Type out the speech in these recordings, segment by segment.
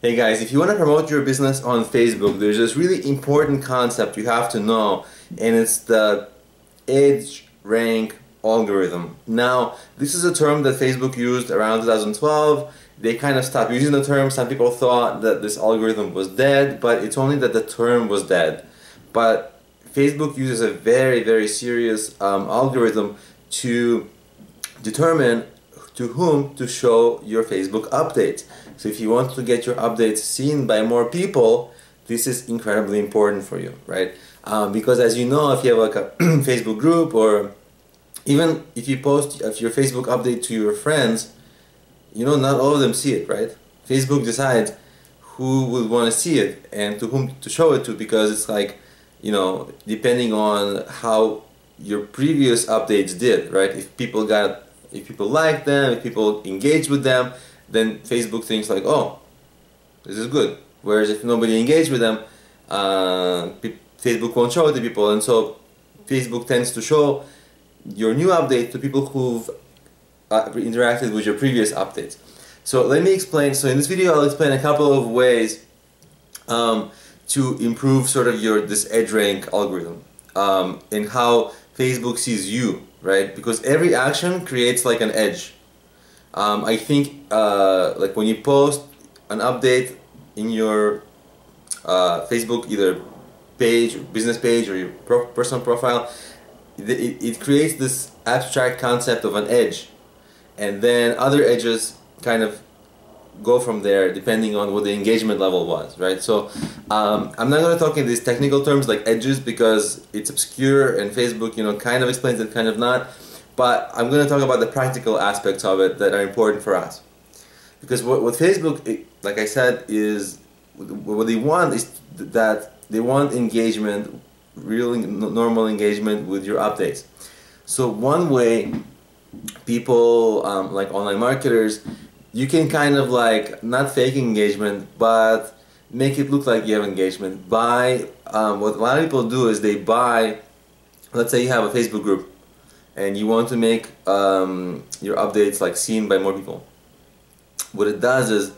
Hey guys, if you want to promote your business on Facebook, there's this really important concept you have to know, and it's the edge rank algorithm. Now, this is a term that Facebook used around 2012. They kind of stopped using the term. Some people thought that this algorithm was dead, but it's only that the term was dead. But Facebook uses a very, very serious algorithm to determine to whom to show your Facebook updates. So if you want to get your updates seen by more people, this is incredibly important for you, right? Because as you know, if you have like a Facebook group, or even if you post your Facebook update to your friends, you know, not all of them see it, right? Facebook decides who will want to see it and to whom to show it to, because it's like, you know, depending on how your previous updates did, right? If people liked them, if people engaged with them, then Facebook thinks like, oh, this is good. Whereas if nobody engaged with them, Facebook won't show it to people, and so Facebook tends to show your new update to people who've interacted with your previous updates. So let me explain. So in this video, I'll explain a couple of ways to improve sort of this edge rank algorithm, and how Facebook sees you, right? Because every action creates like an edge. I think like when you post an update in your Facebook either page, business page, or your personal profile, it creates this abstract concept of an edge, and then other edges kind of go from there depending on what the engagement level was, right? So I'm not going to talk in these technical terms like edges because it's obscure and Facebook, you know, kind of explains it, kind of not. But I'm going to talk about the practical aspects of it that are important for us. Because what Facebook, like I said, is what they want is that they want engagement, real normal engagement with your updates. So one way people, like online marketers, you can kind of like not fake engagement, but make it look like you have engagement by what a lot of people do is they buy, let's say you have a Facebook group and you want to make your updates like seen by more people. What it does is,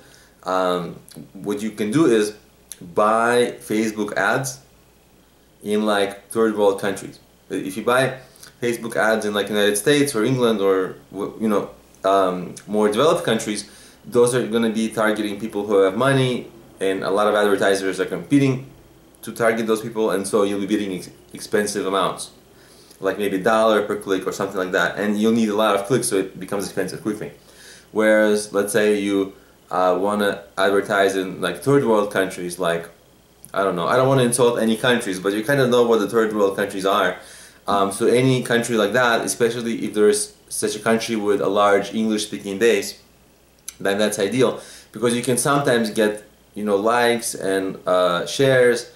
what you can do is buy Facebook ads in like third world countries. If you buy Facebook ads in like United States or England or, you know, more developed countries, those are going to be targeting people who have money, and a lot of advertisers are competing to target those people, and so you'll be bidding expensive amounts, like maybe $1 per click or something like that, and you'll need a lot of clicks, so it becomes expensive quickly. Whereas let's say you want to advertise in like third world countries, like, I don't know, I don't want to insult any countries, but you kind of know what the third world countries are. So any country like that, especially if there is such a country with a large English speaking base, then that's ideal, because you can sometimes get, you know, likes and shares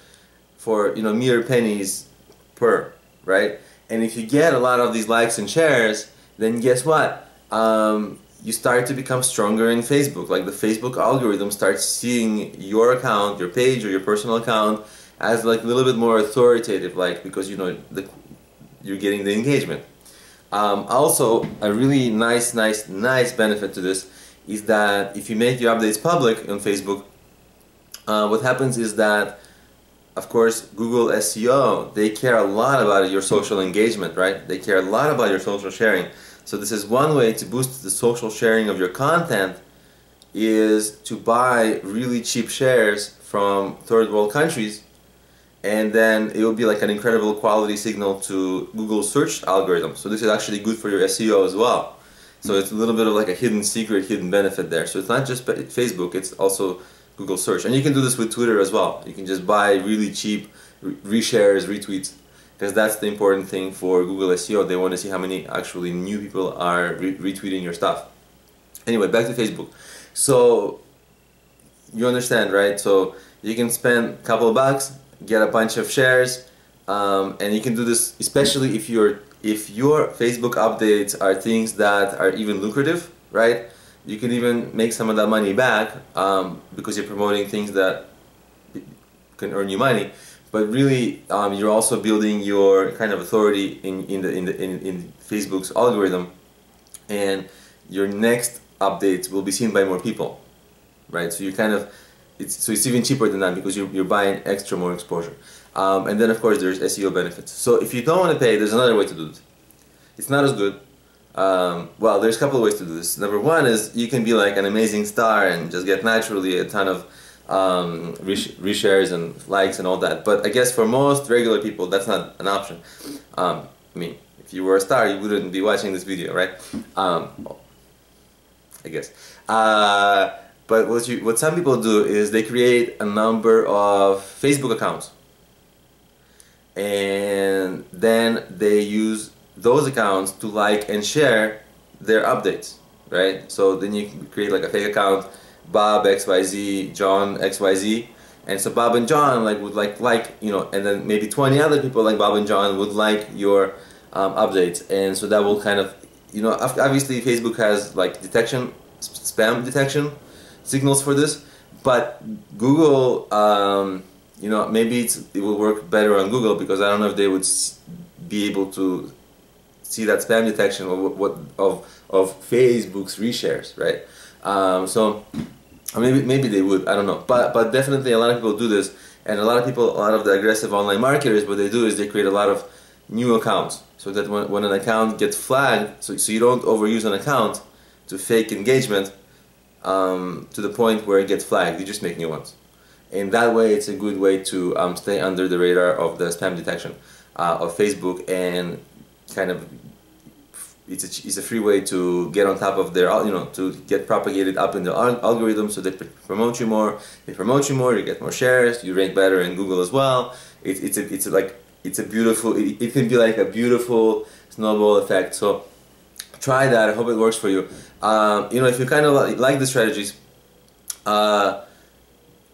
for, you know, mere pennies per, right? And if you get a lot of these likes and shares, then guess what? You start to become stronger in Facebook. Like the Facebook algorithm starts seeing your account, your page or your personal account as like a little bit more authoritative, like, because you know you're getting the engagement. Also, a really nice benefit to this is that if you make your updates public on Facebook, what happens is that, of course, Google SEO, they care a lot about your social engagement, right? They care a lot about your social sharing. So this is one way to boost the social sharing of your content, is to buy really cheap shares from third world countries, and then it will be like an incredible quality signal to Google search algorithm. So this is actually good for your SEO as well. So it's a little bit of like a hidden secret, hidden benefit there. So it's not just Facebook, it's also Google search. And you can do this with Twitter as well. You can just buy really cheap reshares, retweets, because that's the important thing for Google SEO. They want to see how many actually new people are retweeting your stuff. Anyway, back to Facebook. So you understand, right? So you can spend a couple of bucks, get a bunch of shares, and you can do this especially if your Facebook updates are things that are even lucrative, right? You can even make some of that money back because you're promoting things that can earn you money. But really, you're also building your kind of authority in Facebook's algorithm, and your next updates will be seen by more people, right? So you're kind of it's even cheaper than that because you're buying extra more exposure. And then of course there's SEO benefits. So if you don't want to pay, there's another way to do it. It's not as good. Well, there's a couple of ways to do this. Number one is you can be like an amazing star and just get naturally a ton of reshares and likes and all that. But I guess for most regular people, that's not an option. I mean, if you were a star, you wouldn't be watching this video, right? I guess. But what some people do is they create a number of Facebook accounts, and then they use those accounts to like and share their updates, right? So then you can create like a fake account, Bob XYZ, John XYZ, and so Bob and John would like you know, and then maybe 20 other people like Bob and John would like your updates, and so that will kind of, you know, obviously Facebook has like detection, spam detection signals for this, but Google, you know, maybe it will work better on Google because I don't know if they would be able to see that spam detection of Facebook's reshares, right? So maybe they would, I don't know, but definitely a lot of people do this, and a lot of the aggressive online marketers, what they do is they create a lot of new accounts, so that when an account gets flagged, so you don't overuse an account to fake engagement to the point where it gets flagged. You just make new ones, and that way it's a good way to stay under the radar of the spam detection of Facebook, and kind of it's a free way to get on top of their, you know, to get propagated up in the algorithm, so they promote you more. They promote you more, you get more shares, you rank better in Google as well. It's a beautiful, it can be like a beautiful snowball effect. So try that. I hope it works for you. You know, if you kind of like the strategies, I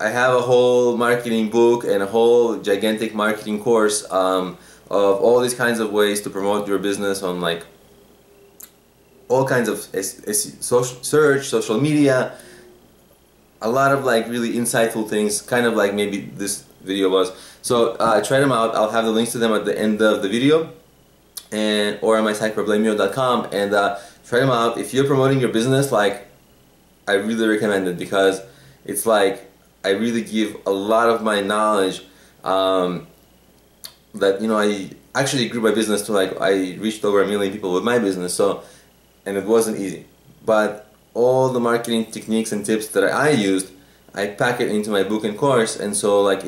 have a whole marketing book and a whole gigantic marketing course of all these kinds of ways to promote your business on like all kinds of social media, a lot of like really insightful things, kind of like maybe this video was. So try them out. I'll have the links to them at the end of the video, and or on my site problemio.com, and try them out. If you're promoting your business, like, I really recommend it, because it's like I really give a lot of my knowledge that, you know, I actually grew my business to like, I reached over 1 million people with my business, so, and it wasn't easy, but all the marketing techniques and tips that I used, I pack it into my book and course. And so like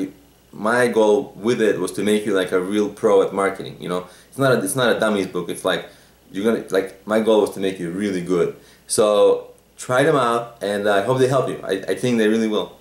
my goal with it was to make you like a real pro at marketing. You know, it's not a dummies book. It's like my goal was to make you really good. So try them out, and I hope they help you. I think they really will.